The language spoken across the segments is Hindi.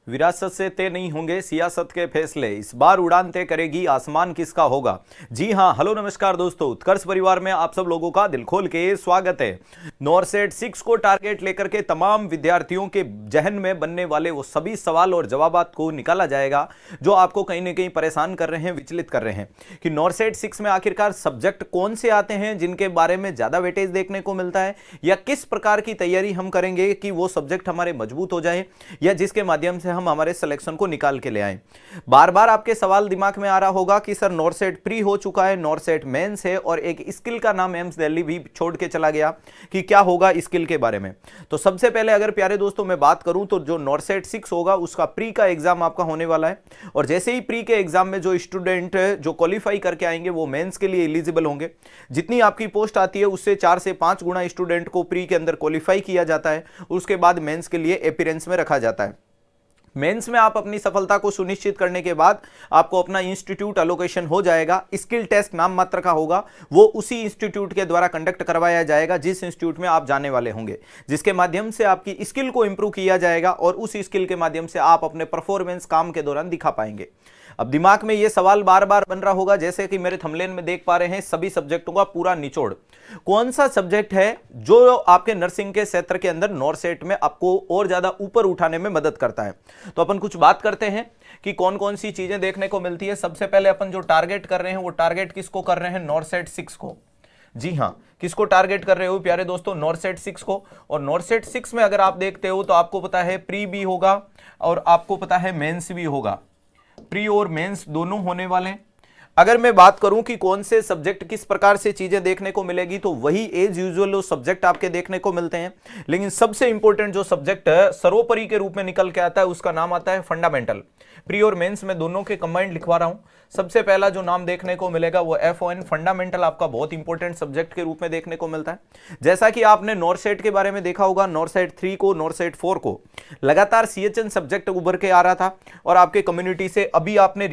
विरासत से तय नहीं होंगे सियासत के फैसले, इस बार उड़ान तय करेगी आसमान किसका होगा। जी हां, हेलो नमस्कार दोस्तों, उत्कर्ष परिवार में आप सब लोगों का दिल खोल के स्वागत है। नॉरसेट 6 को टारगेट लेकर के तमाम विद्यार्थियों के जहन में बनने वाले वो सभी सवाल और जवाबात को निकाला जाएगा जो आपको कहीं ना कहीं परेशान कर रहे हैं, विचलित कर रहे हैं कि नॉरसेट 6 में आखिरकार सब्जेक्ट कौन से आते हैं जिनके बारे में ज्यादा वेटेज देखने को मिलता है, या किस प्रकार की तैयारी हम करेंगे कि वो सब्जेक्ट हमारे मजबूत हो जाए, या जिसके माध्यम से हम हमारे सिलेक्शन को निकाल के ले आए। बार बार आपके सवाल दिमाग में आ रहा होगा कि सर नॉरसेट प्री हो चुका है, नॉरसेट मेंस है और एक स्किल का नाम एम्स दिल्ली भी छोड़ के चला गया, कि क्या होगा स्किल के बारे में। तो सबसे पहले अगर प्यारे दोस्तों मैं बात करूं तो जो नॉरसेट 6 होगा उसका प्री का एग्जाम आपका होने वाला है, और जैसे ही प्री के एग्जाम में जो स्टूडेंट जो क्वालिफाई करके आएंगे वो मेंस के लिए एलिजिबल होंगे। जितनी आपकी पोस्ट आती है उससे 4 से 5 गुना स्टूडेंट को प्री के अंदर क्वालिफाई किया जाता है, उसके बाद मेंस के लिए अपीयरेंस में रखा जाता है। मेंस में आप अपनी सफलता को सुनिश्चित करने के बाद आपको अपना इंस्टीट्यूट एलोकेशन हो जाएगा। स्किल टेस्ट नाम मात्र का होगा, वो उसी इंस्टीट्यूट के द्वारा कंडक्ट करवाया जाएगा जिस इंस्टीट्यूट में आप जाने वाले होंगे, जिसके माध्यम से आपकी स्किल को इंप्रूव किया जाएगा और उस स्किल के माध्यम से आप अपने परफॉर्मेंस काम के दौरान दिखा पाएंगे। अब दिमाग में ये सवाल बार बार बन रहा होगा, जैसे कि मेरे थंबनेल में देख पा रहे हैं, सभी सब्जेक्टों का पूरा निचोड़ कौन सा सब्जेक्ट है जो आपके नर्सिंग के क्षेत्र के अंदर नॉरसेट में आपको और ज्यादा ऊपर उठाने में मदद करता है। तो अपन कुछ बात करते हैं कि कौन कौन सी चीजें देखने को मिलती है। सबसे पहले अपन जो टारगेट कर रहे हैं वो टारगेट किसको कर रहे हैं, नॉरसेट 6 को। जी हां, किसको टारगेट कर रहे हो प्यारे दोस्तों, नॉरसेट 6 को। और नॉरसेट 6 में अगर आप देखते हो तो आपको पता है प्री भी होगा और आपको पता है मेंस भी होगा, प्री और मेंस दोनों होने वाले हैं। अगर मैं बात करूं कि कौन से सब्जेक्ट किस प्रकार से चीजें देखने को मिलेगी, तो वही एज यूजुअल सब्जेक्ट आपके देखने को मिलते हैं, लेकिन सबसे इंपॉर्टेंट जो सब्जेक्ट सर्वोपरि के रूप में निकल के आता है उसका नाम आता है फंडामेंटल। प्री और मेंस में दोनों के कंबाइंड लिखवा रहा हूं। सबसे पहला जो नाम देखने को मिलेगा वो FON फंडामेंटल आपका बहुत इंपॉर्टेंट सब्जेक्ट के रूप में देखने को मिलता है। जैसा कि आपने नॉरसेट के बारे में देखा होगा, नॉरसेट 3 को, नॉरसेट 4 को लगातार CHN सब्जेक्ट उभर के आ रहा था, और आपके कम्युनिटी से अभी आपने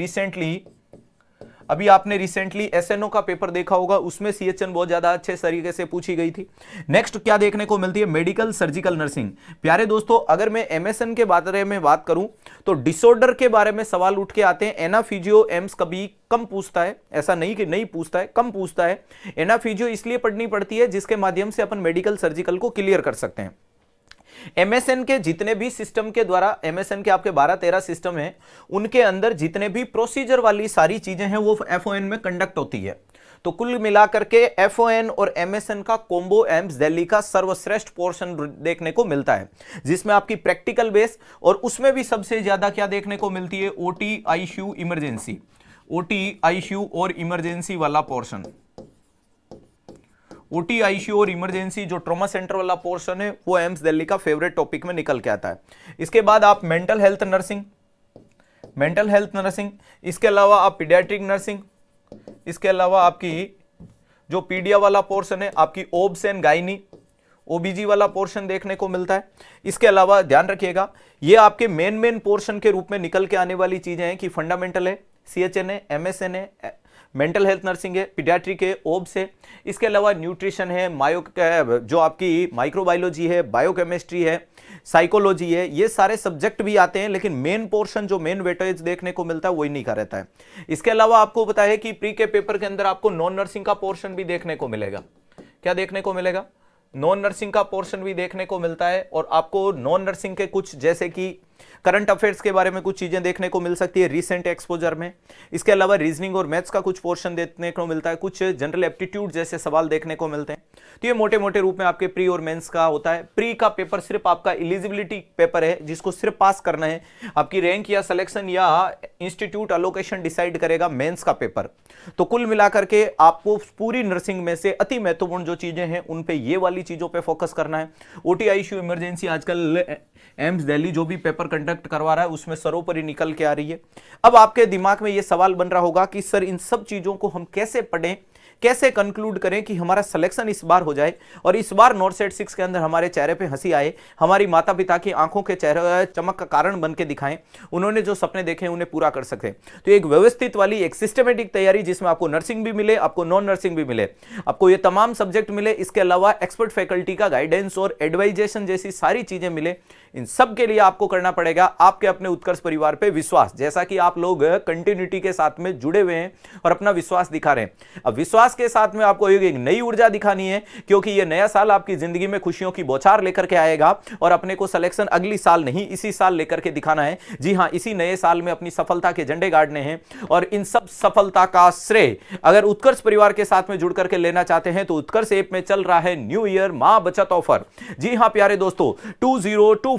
रिसेंटली SNO का पेपर देखा होगा, उसमें CHN बहुत ज्यादा अच्छे तरीके से पूछी गई थी। नेक्स्ट क्या देखने को मिलती है, मेडिकल सर्जिकल नर्सिंग। प्यारे दोस्तों अगर मैं MSN के बारे में बात करूं तो डिसऑर्डर के बारे में सवाल उठ के आते हैं। एनाफिजियो एम्स कभी कम पूछता है, ऐसा नहीं कि नहीं पूछता है, कम पूछता है। एनाफिजियो इसलिए पढ़नी पड़ती है जिसके माध्यम से अपन मेडिकल सर्जिकल को क्लियर कर सकते हैं। MSN के जितने भी सिस्टम के द्वारा, MSN के आपके 12-13 सिस्टम हैं, उनके अंदर जितने भी प्रोसीजर वाली सारी चीजें हैं वो FON में कंडक्ट होती है। तो कुल मिलाकर के FON और MSN का कॉम्बो एम्स दिल्ली का सर्वश्रेष्ठ पोर्शन देखने को मिलता है, जिसमें आपकी प्रैक्टिकल बेस और उसमें भी सबसे ज्यादा क्या देखने को मिलती है, OT ICU emergency, OT ICU और इमरजेंसी वाला पोर्शन। OT ICU और इमरजेंसी जो ट्रॉमा सेंटर वाला पोर्शन है वो एम्स दिल्ली का फेवरेट टॉपिक में निकल के आता है। इसके बाद आप मेंटल हेल्थ नर्सिंग, इसके अलावा आप पीडियाट्रिक नर्सिंग, इसके अलावा आपकी जो पीडिया वाला पोर्शन है, आपकी ओब्स एंड गायनी, OBG वाला पोर्शन देखने को मिलता है। इसके अलावा ध्यान रखिएगा ये आपके मेन पोर्शन के रूप में निकल के आने वाली चीजें हैं कि फंडामेंटल है, CHN है, MSN है, मेंटल हेल्थ नर्सिंग है, पीडियाट्रिक है, ओब्स है। इसके अलावा न्यूट्रिशन है, जो आपकी माइक्रोबायोलॉजी है, बायोकेमिस्ट्री है, साइकोलॉजी है, ये सारे सब्जेक्ट भी आते हैं, लेकिन मेन पोर्शन जो मेन वेटेज देखने को मिलता है वही नहीं का रहता है। इसके अलावा आपको पता है कि प्री के पेपर के अंदर आपको नॉन नर्सिंग का पोर्शन भी देखने को मिलेगा। क्या देखने को मिलेगा, नॉन नर्सिंग का पोर्शन भी देखने को मिलता है, और आपको नॉन नर्सिंग के कुछ जैसे कि करंट अफेयर्स के बारे में कुछ चीजें देखने को मिल सकती है रीसेंट एक्सपोजर में। इसके अलावा रीजनिंग और मैथ्स का कुछ पोर्शन देखने को मिलता है, कुछ जनरल एप्टीट्यूड जैसे सवाल देखने को मिलते हैं। तो ये मोटे मोटे रूप में आपके प्री और मेंस का होता है। प्री का पेपर सिर्फ आपका एलिजिबिलिटी पेपर है जिसको सिर्फ पास करना है, आपकी रैंक या सिलेक्शन या इंस्टीट्यूट एलोकेशन डिसाइड करेगा मेंस का पेपर। तो कुल मिलाकर के आपको पूरी नर्सिंग में से अति महत्वपूर्ण जो चीजें हैं उन पे ये वाली चीजों पे फोकस करना है। OT ICU इमरजेंसी आजकल एम्स दिल्ली जो भी पेपर कंडक्ट करवा रहा है उसमें सर्वोपरि निकल के आ रही है। अब आपके दिमाग में यह सवाल बन रहा होगा कि सर इन सब चीजों को हम कैसे पढ़ें, कैसे कंक्लूड करें कि हमारा सिलेक्शन इस बार हो जाए और इस बार नॉर्सेट 6 के अंदर हमारे चेहरे पे हंसी आए, हमारी माता पिता की आंखों के चेहरे चमक का कारण बन के दिखाएं, उन्होंने जो सपने देखे उन्हें पूरा कर सकें। तो एक व्यवस्थित वाली एक सिस्टमेटिक तैयारी जिसमें आपको नर्सिंग भी मिले, आपको नॉन नर्सिंग भी मिले, आपको ये तमाम सब्जेक्ट मिले, इसके अलावा एक्सपर्ट फैकल्टी का गाइडेंस और एडवाइजेशन जैसी सारी चीजें मिले, इन सब के लिए आपको करना पड़ेगा आपके अपने उत्कर्ष परिवार पे विश्वास। जैसा कि आप लोग कंटिन्यूटी के साथ में जुड़े हुए हैं और अपना विश्वास दिखा रहे हैं, अब विश्वास के साथ में आपको एक नई ऊर्जा दिखानी है, क्योंकि यह नया साल आपकी जिंदगी में खुशियों की बौछार लेकर के आएगा और अपने को सिलेक्शन अगली साल नहीं इसी साल लेकर के दिखाना है। जी हां, इसी नए साल में अपनी सफलता के झंडे गाड़ने हैं और इन सब सफलता का श्रेय अगर उत्कर्ष परिवार के साथ में जुड़ करके लेना चाहते हैं तो उत्कर्ष ऐप में चल रहा है न्यू ईयर मां बचत ऑफर। जी हां प्यारे दोस्तों,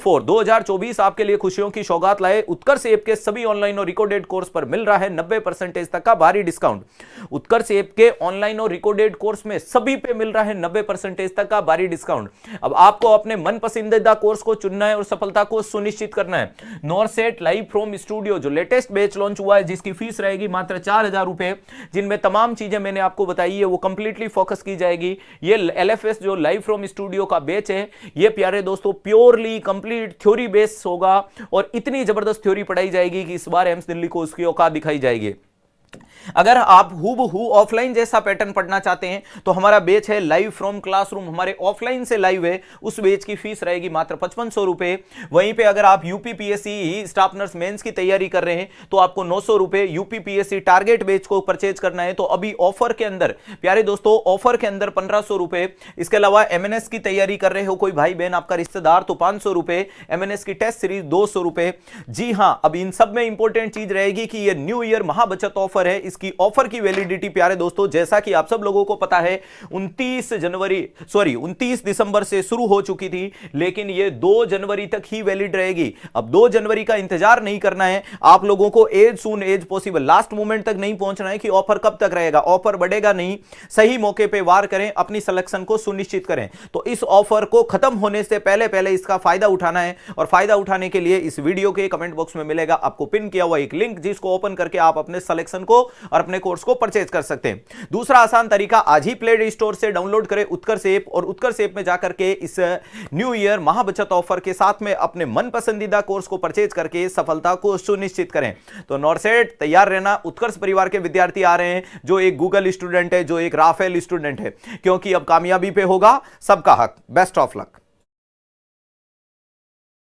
2024 आपके लिए खुशियों की सौगात लाए। उत्कर्ष ऐप के सभी ऑनलाइन और रिकॉर्डेड कोर्स पर मिल रहा है 90% तक का भारी डिस्काउंट। उत्कर्ष ऐप के ऑनलाइन और रिकॉर्डेड कोर्स में सभी पे मिल रहा है 90% तक का भारी डिस्काउंट। अब आपको अपने मन पसंदीदा कोर्स को चुनना है और सफलता को सुनिश्चित करना है। नॉर्सेट लाइव फ्रॉम स्टूडियो जो लेटेस्ट बैच लॉन्च हुआ है, जिसकी फीस रहेगी मात्र 4000 रुपए, जिनमें तमाम चीजें मैंने आपको बताई है वो कंप्लीटली फोकस की जाएगी। ये LFS जो लाइव फ्रॉम स्टूडियो का बैच है, ये प्यारे दोस्तों प्योरली कंप्लीट थ्योरी बेस होगा और इतनी जबरदस्त थ्योरी पढ़ाई जाएगी कि इस बार एम्स दिल्ली को उसकी औकात दिखाई जाएगी। अगर आप हूबहू ऑफलाइन जैसा पैटर्न पढ़ना चाहते हैं तो हमारा बैच है लाइव फ्रॉम क्लासरूम, हमारे ऑफलाइन से लाइव है, उस बैच की फीस रहेगी मात्र 5500 रुपए। वहीं पे अगर आप यूपीपीएससी स्टाफ नर्स मेंस की तैयारी कर रहे हैं तो आपको 900 रुपए यूपीपीएससी टारगेट बैच को परचेज करना है। तो अभी ऑफर के अंदर प्यारे दोस्तों, ऑफर के अंदर 1500 रुपए। इसके अलावा MNS की तैयारी कर रहे हो कोई भाई बहन आपका रिश्तेदार तो 500 रुपए, MNS की टेस्ट सीरीज 200 रुपए। जी हां, अब इन सब में इंपॉर्टेंट चीज रहेगी कि यह न्यू ईयर महाबचत ऑफर है। इसकी ऑफर की वैलिडिटी प्यारे दोस्तों, जैसा कि आप सब लोगों को पता है 29 दिसंबर से शुरू हो चुकी थी, लेकिन यह 2 जनवरी तक ही वैलिड रहेगी। अब 2 जनवरी का इंतजार नहीं करना है आप लोगों को, as soon as possible, last moment तक नहीं पहुंचना है कि ऑफर कब तक रहेगा, ऑफर बढ़ेगा नहीं, सही मौके पे वार करें, अपनी सिलेक्शन को सुनिश्चित करें। तो इस ऑफर को खत्म होने से पहले पहले इसका फायदा उठाना है और फायदा उठाने के लिए इस वीडियो के कमेंट बॉक्स में मिलेगा आपको पिन किया हुआ एक लिंक, जिसको ओपन करके आप अपने सिलेक्शन को और अपने कोर्स को परचेज कर सकते हैं। दूसरा आसान तरीका, आज ही प्ले स्टोर से डाउनलोड करें उत्कर्ष ऐप और उत्कर्ष ऐप में जाकर के इस न्यू ईयर महाबचत ऑफर के साथ में अपने मन पसंदीदा कोर्स को परचेज करके सफलता को सुनिश्चित करें। तो नॉर्सेट तैयार रहना, उत्कर्ष परिवार के विद्यार्थी आ रहे हैं, जो एक गूगल स्टूडेंट है, जो एक राफेल स्टूडेंट है, क्योंकि अब कामयाबी पे होगा सबका हक। Best of luck.